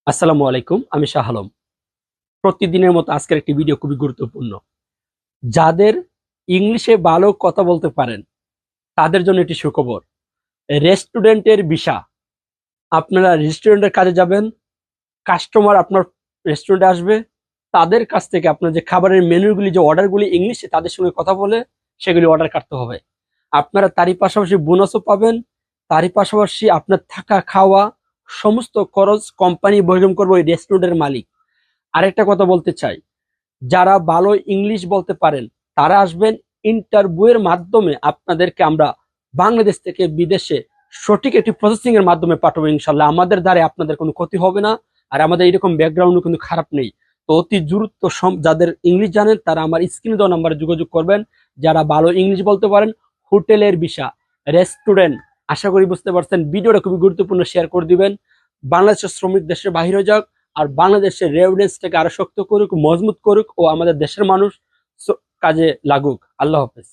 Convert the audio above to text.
আসসালামু আলাইকুম, আমি শাহ আলম। প্রতিদিনের মতো আজকের একটি ভিডিও খুবই গুরুত্বপূর্ণ। যাদের ইংলিশে ভালো কথা বলতে পারেন তাদের জন্য এটি সুখবর। রেস্টুরেন্টের ভিসা। আপনারা রেস্টুরেন্টের কাজে যাবেন, কাস্টমার আপনার রেস্টুরেন্টে আসবে, তাদের কাছ থেকে আপনার যে খাবারের মেনুগুলি, যে অর্ডারগুলি ইংলিশে তাদের সঙ্গে কথা বলে সেগুলি অর্ডার কাটতে হবে। আপনারা তারই পাশাপাশি বোনাসও পাবেন। তারই পাশাপাশি আপনার থাকা খাওয়া সমস্ত খরচ কোম্পানি বহন করবে ওই রেস্টুরেন্টের মালিক। আরেকটা কথা বলতে চাই, যারা ভালো ইংলিশ বলতে পারেন তারা আসবেন। ইন্টারভিউয়ের মাধ্যমে আপনাদেরকে আমরা বাংলাদেশ থেকে বিদেশে সঠিক একটি প্রসেসিং এর মাধ্যমে পাঠাবো ইনশাল্লাহ। আমাদের দ্বারা আপনাদের কোনো ক্ষতি হবে না, আর আমাদের এরকম ব্যাকগ্রাউন্ড কিন্তু খারাপ নেই। তো অতি দ্রুত যাদের ইংলিশ জানেন তারা আমার স্ক্রিনে দেওয়া নাম্বারে যোগাযোগ করবেন। যারা ভালো ইংলিশ বলতে পারেন, হোটেলের ভিসা, রেস্টুরেন্ট। আশা করি বুঝতে পারছেন, ভিডিওটা খুবই গুরুত্বপূর্ণ, শেয়ার করে দিবেন। বাংলাদেশের শ্রমিক দেশের বাহিরে যাক, আর বাংলাদেশের রেভিডেন্সটাকে আরো শক্ত করুক, মজবুত করুক, ও আমাদের দেশের মানুষ কাজে লাগুক। আল্লাহ হাফেজ।